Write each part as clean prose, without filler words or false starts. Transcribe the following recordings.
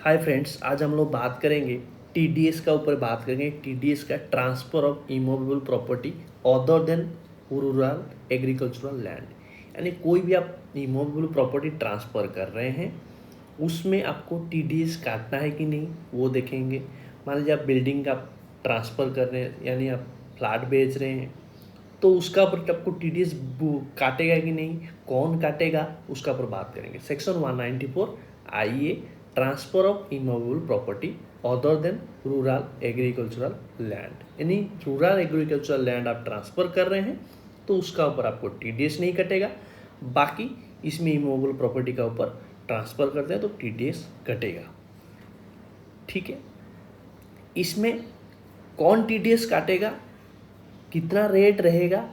Hi friends, आज हम लोग बात करेंगे टीडीएस का ऊपर बात करेंगे। टीडीएस का transfer of immovable property other than rural agricultural land, यानी कोई भी आप इमूवेबल प्रॉपर्टी ट्रांसफ़र कर रहे हैं उसमें आपको टीडीएस काटना है कि नहीं वो देखेंगे। मान लीजिए आप बिल्डिंग का ट्रांसफ़र कर रहे हैं, यानी आप फ्लैट बेच रहे हैं, तो उसका ऊपर आपको टीडीएस काटेगा कि नहीं, कौन काटेगा, उसका ऊपर बात करेंगे। सेक्शन 194 आइए, transfer of immovable property other than rural agricultural land, यानी रूरल एग्रीकल्चरल लैंड आप ट्रांसफ़र कर रहे हैं तो उसका ऊपर आपको टीडीएस नहीं कटेगा। बाकी इसमें इमूवेबल प्रॉपर्टी का ऊपर ट्रांसफ़र करते हैं तो टीडीएस कटेगा। ठीक है, इसमें कौन टीडीएस काटेगा, कितना रेट रहेगा,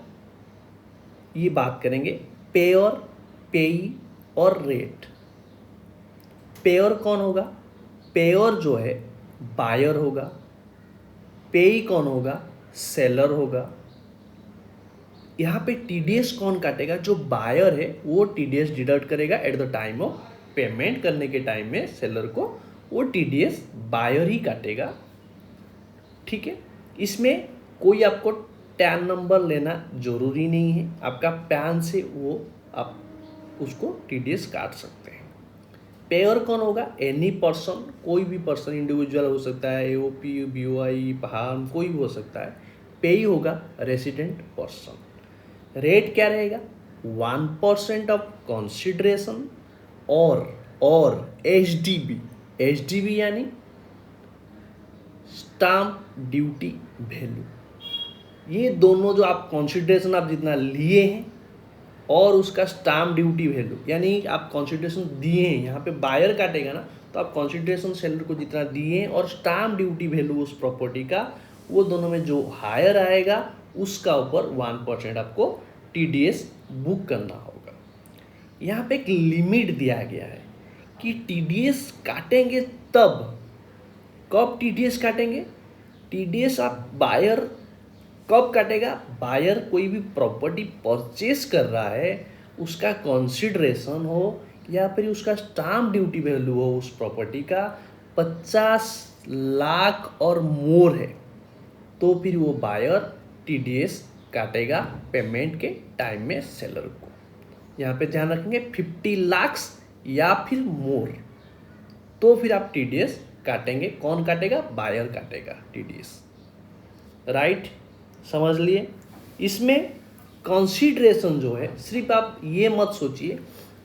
ये बात करेंगे। पेयर, पेई और रेट। पेयर कौन होगा? पेयर जो है बायर होगा। पेई कौन होगा? सेलर होगा। यहाँ पे टीडीएस कौन काटेगा? जो बायर है वो टीडीएस डिडक्ट करेगा at the time of payment करने के टाइम में सेलर को वो टीडीएस बायर ही काटेगा। ठीक है, इसमें कोई आपको टैन नंबर लेना जरूरी नहीं है, आपका पैन से वो आप उसको टीडीएस काट सकते हैं। पेयर कौन होगा? एनी पर्सन, कोई भी पर्सन, इंडिविजुअल हो सकता है, एओपी, बीओआई, पहाड़, कोई भी हो सकता है। पेई होगा रेसिडेंट पर्सन। रेट क्या रहेगा? 1% ऑफ कंसिडरेशन और एचडीबी। एचडीबी यानी स्टाम्प ड्यूटी वैल्यू। ये दोनों जो आप कंसिडरेशन आप जितना लिए हैं और उसका स्टाम्प ड्यूटी वैल्यू, यानी आप कंसिडरेशन दिए हैं, यहाँ पे बायर काटेगा ना, तो आप कंसिडरेशन सेलर को जितना दिए हैं और स्टाम्प ड्यूटी वैल्यू उस प्रॉपर्टी का, वो दोनों में जो हायर आएगा उसका ऊपर 1% आपको टीडीएस बुक करना होगा। यहाँ पे एक लिमिट दिया गया है कि टीडीएस काटेंगे तब, कब टीडीएस काटेंगे? टीडीएस आप बायर कब काटेगा? बायर कोई भी प्रॉपर्टी परचेस कर रहा है, उसका कंसिडरेशन हो या फिर उसका स्टाम्प ड्यूटी वैल्यू हो उस प्रॉपर्टी का 50 लाख और मोर है, तो फिर वो बायर टीडीएस काटेगा पेमेंट के टाइम में सेलर को। यहाँ पे ध्यान रखेंगे 50 लाख या फिर मोर, तो फिर आप टीडीएस काटेंगे। कौन काटेगा? बायर काटेगा टीडीएस। राइट, समझ लिए। इसमें कंसीडरेशन जो है, सिर्फ आप ये मत सोचिए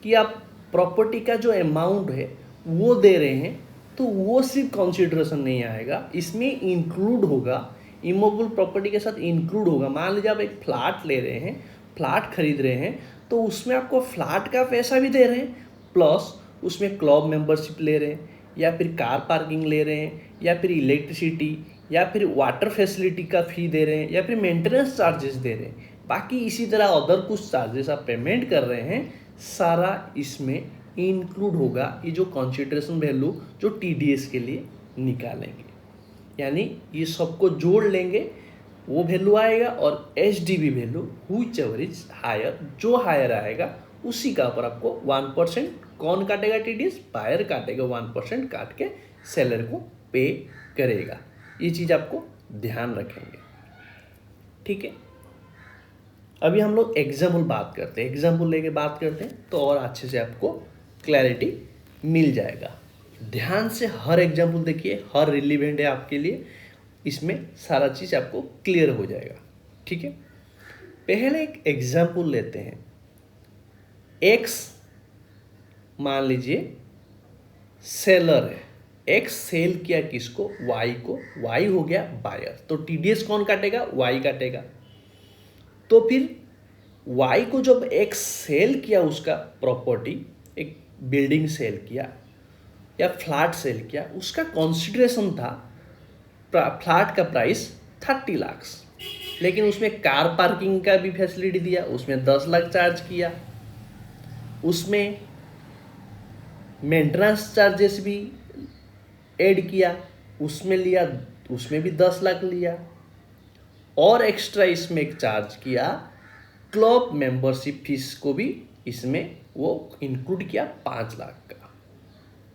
कि आप प्रॉपर्टी का जो अमाउंट है वो दे रहे हैं तो वो सिर्फ कंसीडरेशन नहीं आएगा, इसमें इंक्लूड होगा, इमूवेबल प्रॉपर्टी के साथ इंक्लूड होगा। मान लीजिए आप एक फ्लैट ले रहे हैं, फ्लैट खरीद रहे हैं, तो उसमें आपको फ्लैट का पैसा भी दे रहे हैं, प्लस उसमें क्लब मेंबरशिप ले रहे हैं, या फिर कार पार्किंग ले रहे हैं, या फिर इलेक्ट्रिसिटी, या फिर वाटर फैसिलिटी का फ़ी दे रहे हैं, या फिर मेंटेनेंस चार्जेस दे रहे हैं। बाकी इसी तरह अदर कुछ चार्जेस आप पेमेंट कर रहे हैं, सारा इसमें इंक्लूड होगा। ये जो कंसिडरेशन वैल्यू जो टीडीएस के लिए निकालेंगे, यानी ये सबको जोड़ लेंगे, वो वैल्यू आएगा, और HDB value whichever is higher, जो हायर आएगा उसी का ऊपर आपको 1% कौन काटेगा? टीडीएस बायर काटेगा, 1% काट के सेलर को पे करेगा। ये चीज़ आपको ध्यान रखेंगे। ठीक है, अभी हम लोग एग्जाम्पल बात करते हैं, एग्जाम्पल लेके बात करते हैं तो और अच्छे से आपको क्लैरिटी मिल जाएगा। ध्यान से हर एग्जाम्पल देखिए, हर रिलीवेंट है आपके लिए, इसमें सारा चीज़ आपको क्लियर हो जाएगा। ठीक है, पहले एक एग्जाम्पल लेते हैं। एक्स मान लीजिए सेलर है, एक्स सेल किया किसको? वाई को, वाई हो गया बायर, तो टीडीएस कौन काटेगा? वाई काटेगा। तो फिर वाई को जब एक्स सेल किया, उसका प्रॉपर्टी, एक बिल्डिंग सेल किया या फ्लैट सेल किया, उसका कंसिडरेशन था, फ्लैट का प्राइस 30 लाख, लेकिन उसमें कार पार्किंग का भी फैसिलिटी दिया, उसमें 10 लाख चार्ज किया, उसमें मेंटेनेंस चार्जेस भी ऐड किया, उसमें लिया, उसमें भी 10 लाख लिया, और एक्स्ट्रा इसमें एक चार्ज किया, क्लब मेंबरशिप फीस को भी इसमें वो इंक्लूड किया 5 लाख का।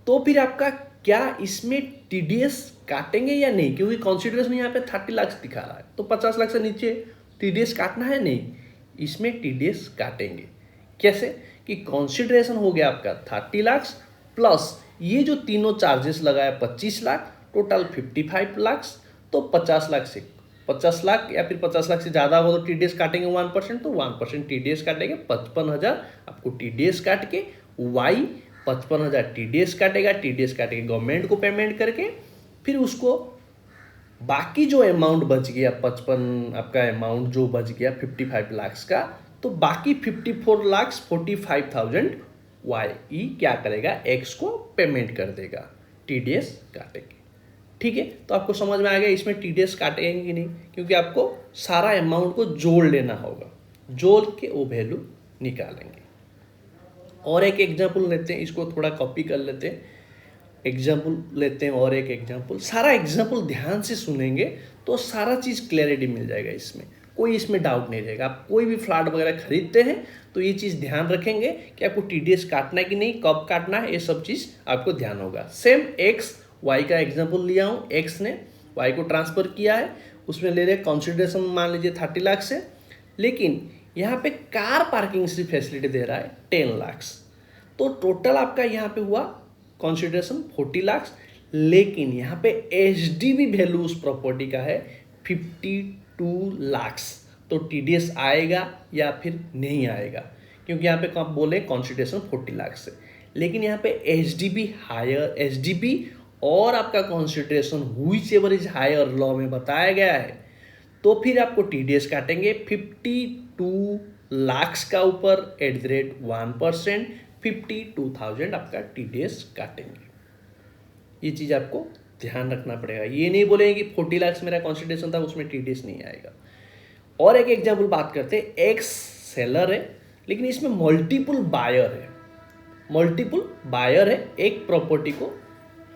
तो फिर आपका क्या इसमें टीडीएस काटेंगे या नहीं, क्योंकि कंसिडरेशन यहाँ पे 30 लाख दिखा रहा है, तो 50 लाख से नीचे टीडीएस काटना है नहीं, इसमें टीडीएस काटेंगे। कैसे कि कंसिडरेशन हो गया आपका 30 लाख प्लस ये जो तीनों चार्जेस लगाया 25 लाख, टोटल 55 लाख, तो 50 लाख से 50 लाख या फिर 50 लाख से ज़्यादा हो तो टीडीएस काटेंगे 1%, तो 1% टीडीएस काटेंगे, 55,000 आपको टीडीएस काट के वाई 55,000 टीडीएस काटेगा, टीडीएस काटेगा गवर्नमेंट को पेमेंट करके, फिर उसको बाकी जो अमाउंट बच गया 55 आपका अमाउंट जो बच गया 55 लाख का, तो बाकी 54 लाख 45,000 वाई क्या करेगा एक्स को पेमेंट कर देगा, टीडीएस काटेंगे। ठीक है, तो आपको समझ में आ गया इसमें टीडीएस काटेंगे कि नहीं, क्योंकि आपको सारा अमाउंट को जोड़ लेना होगा, जोड़ के वो वैल्यू निकालेंगे। और एक एग्जाम्पल लेते हैं, इसको थोड़ा कॉपी कर लेते हैं, एग्जाम्पल लेते हैं और एक एग्जाम्पल, सारा एग्जाम्पल ध्यान से सुनेंगे तो सारा चीज़ क्लैरिटी मिल जाएगा, इसमें कोई इसमें डाउट नहीं रहेगा। आप कोई भी फ्लैट वगैरह खरीदते हैं तो ये चीज़ ध्यान रखेंगे कि आपको टीडीएस काटना है कि नहीं, कब काटना है, ये सब चीज़ आपको ध्यान होगा। सेम एक्स वाई का एग्जाम्पल लिया हूँ, एक्स ने वाई को ट्रांसफ़र किया है, उसमें ले रहे कंसिडरेशन मान लीजिए 30 लाख से, लेकिन यहाँ पे कार पार्किंग से फैसिलिटी दे रहा है 10 लाख, तो टोटल आपका यहाँ पे हुआ कंसिडरेशन 40 लाख, लेकिन यहाँ पे एचडीबी वैल्यू उस प्रॉपर्टी का है 52 लाख, तो टीडीएस आएगा या फिर नहीं आएगा, क्योंकि यहाँ पे कब बोले कंसिडरेशन 40 लाख से, लेकिन यहाँ पे एचडीबी हायर, एचडीबी और आपका consideration whichever is higher law में बताया गया है, तो फिर आपको टीडीएस काटेंगे 52 लाख का ऊपर @1%, 52,000 आपका टीडीएस काटेंगे। ये चीज़ आपको ध्यान रखना पड़ेगा, ये नहीं बोलेंगे कि 40 लाख मेरा कंसिडरेशन था उसमें टीडीएस नहीं आएगा। और एक एग्जाम्पल बात करते हैं, एक्स सेलर है लेकिन इसमें मल्टीपल बायर है, मल्टीपल बायर है, एक प्रॉपर्टी को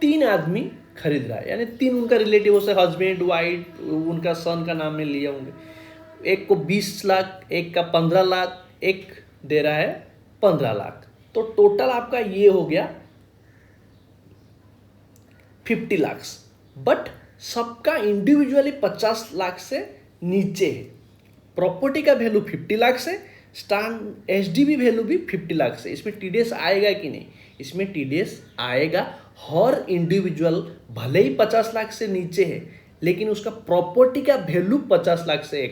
3 आदमी खरीद रहा है, यानी 3 उनका रिलेटिव से हस्बैंड वाइफ उनका सन का नाम में लिए होंगे, एक को 20 लाख, एक का 15 लाख, एक दे रहा है 15 लाख, तो टोटल आपका ये हो गया 50 लाख, बट सबका इंडिविजुअली 50 लाख से नीचे है। प्रॉपर्टी का वैल्यू 50 लाख से, स्टैंड एचडीबी वैल्यू भी 50 लाख से, इसमें टीडीएस आएगा कि नहीं, इसमें टीडीएस आएगा। हर इंडिविजुअल भले ही 50 लाख से नीचे है, लेकिन उसका प्रॉपर्टी का वैल्यू 50 लाख से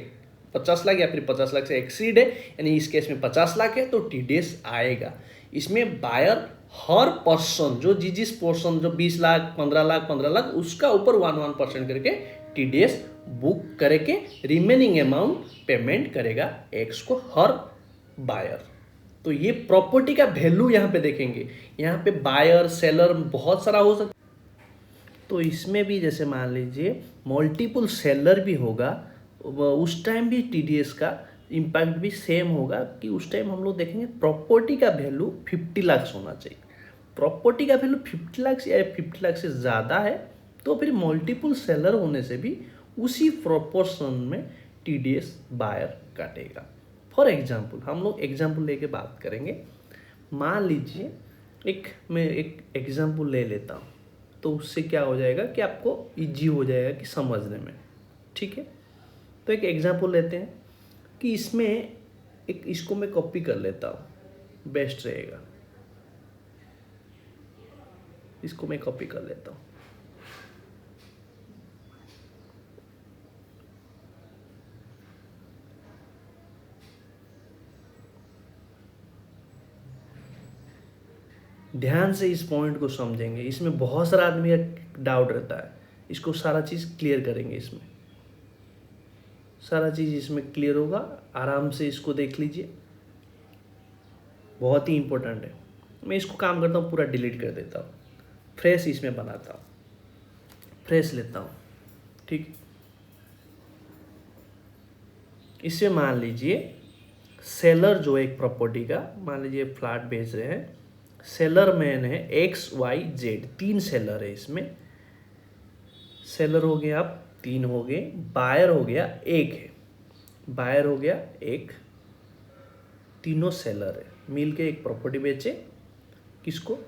50 लाख या फिर 50 लाख से एक्सीड है, यानी इस केस में 50 लाख है, तो टीडीएस आएगा। इसमें बायर हर पर्सन जो जिस पोर्सन जो 20 लाख 15 लाख 15 लाख उसका ऊपर 1% करके टीडीएस बुक करके रिमेनिंग अमाउंट पेमेंट करेगा एक्स को हर बायर। तो ये प्रॉपर्टी का वैल्यू यहाँ पे देखेंगे, यहाँ पे बायर सेलर बहुत सारा हो सकता, तो इसमें भी जैसे मान लीजिए मल्टीपल सेलर भी होगा, उस टाइम भी टीडीएस का इम्पैक्ट भी सेम होगा कि उस टाइम हम लोग देखेंगे प्रॉपर्टी का वैल्यू 50 लाख होना चाहिए। प्रॉपर्टी का वैल्यू 50 लाख या 50 लाख से ज़्यादा है तो फिर मल्टीपल सेलर होने से भी उसी प्रोपोर्शन में टीडीएस बायर काटेगा। फॉर एग्जांपल हम लोग एग्जांपल लेके बात करेंगे, मान लीजिए मैं एक एग्जांपल ले लेता हूँ, तो उससे क्या हो जाएगा कि आपको इजी हो जाएगा कि समझने में। ठीक है, तो एक एग्जांपल लेते हैं कि इसमें इसको मैं कॉपी कर लेता हूँ, बेस्ट रहेगा, इसको मैं कॉपी कर लेता हूँ। ध्यान से इस पॉइंट को समझेंगे, इसमें बहुत सारा आदमी का डाउट रहता है, इसको सारा चीज़ क्लियर करेंगे, इसमें सारा चीज़ इसमें क्लियर होगा, आराम से इसको देख लीजिए, बहुत ही इंपॉर्टेंट है। मैं इसको काम करता हूँ पूरा डिलीट कर देता हूँ, फ्रेश इसमें बनाता हूँ, फ्रेश लेता हूँ। ठीक, इसमें मान लीजिए सेलर जो एक प्रॉपर्टी का मान लीजिए फ्लैट बेच रहे हैं, सेलर मैन है XYZ, 3 सेलर है इसमें, सेलर हो गया आप 3 हो गए, बायर हो गया 1 है, बायर हो गया 1, तीनों सेलर है मिल के एक प्रॉपर्टी बेचे, किसको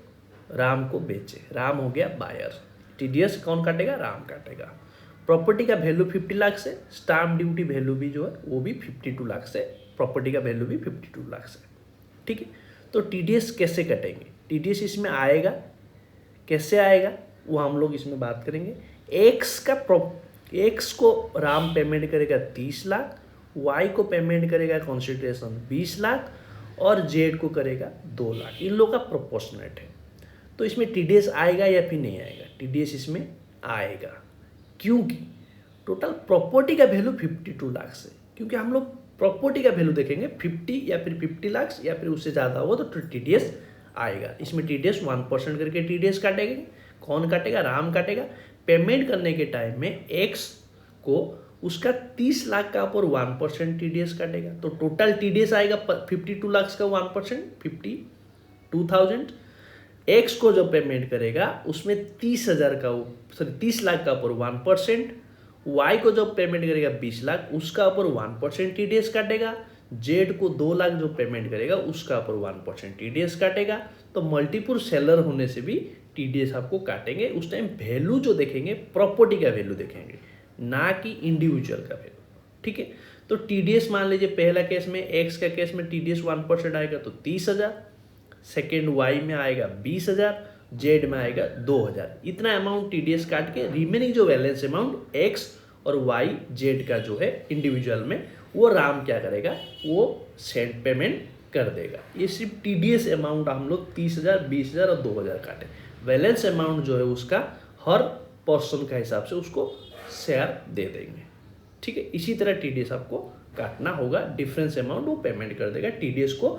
राम को बेचे, राम हो गया बायर। टीडीएस कौन काटेगा? राम काटेगा। प्रॉपर्टी का वैल्यू 50 लाख से, स्टाम्प ड्यूटी वैल्यू भी जो है वो भी 52 लाख से, प्रॉपर्टी का वैल्यू भी 52 लाख से। ठीक है, तो टीडीएस कैसे कटेंगे? टीडीएस इसमें आएगा, कैसे आएगा वो हम लोग इसमें बात करेंगे। एक्स को राम पेमेंट करेगा 30 लाख, वाई को पेमेंट करेगा कंसिडरेशन 20 लाख और जेड को करेगा 2 लाख। इन लोग का प्रोपोर्शनेट है, तो इसमें टीडीएस आएगा या फिर नहीं आएगा? टीडीएस इसमें आएगा, क्योंकि टोटल प्रॉपर्टी का वैल्यू 52 लाख से, क्योंकि हम लोग प्रॉपर्टी का वैल्यू देखेंगे 50 या फिर 50 लाख या फिर उससे ज़्यादा होगा तो टीडीएस आएगा। इसमें टीडीएस 1% करके टीडीएस काटेंगे। कौन काटेगा? राम काटेगा। पेमेंट करने के टाइम में एक्स को उसका 30 लाख का ऊपर 1% टीडीएस काटेगा, तो टोटल टीडीएस आएगा 52 लाख का 1%, 52,000। एक्स को जो पेमेंट करेगा उसमें 30 लाख का ऊपर 1%, वाई को जो पेमेंट करेगा 20 लाख उसका ऊपर 1% टीडीएस काटेगा, जेड को 2 लाख जो पेमेंट करेगा उसका ऊपर 1% टीडीएस काटेगा। तो मल्टीपुल सेलर होने से भी टीडीएस आपको काटेंगे। उस टाइम वैल्यू जो देखेंगे प्रॉपर्टी का वैल्यू देखेंगे, ना कि इंडिविजुअल का वैल्यू। ठीक है, तो टीडीएस मान लीजिए पहला केस में एक्स का केस में टीडीएस 1% आएगा तो 30,000, सेकेंड वाई में आएगा 20,000, जेड में आएगा 2,000। इतना अमाउंट टीडीएस काट के रिमेनिंग जो बैलेंस अमाउंट एक्स और वाई जेड का जो है इंडिविजुअल में, वो राम क्या करेगा? वो सेंड पेमेंट कर देगा। ये सिर्फ टीडीएस अमाउंट हम लोग 30,000, 20,000 और 2,000 काटे। बैलेंस अमाउंट जो है उसका हर पर्सन का हिसाब से उसको शेयर दे देंगे। ठीक है, इसी तरह टीडीएस आपको काटना होगा। डिफरेंस अमाउंट वो पेमेंट कर देगा, टीडीएस को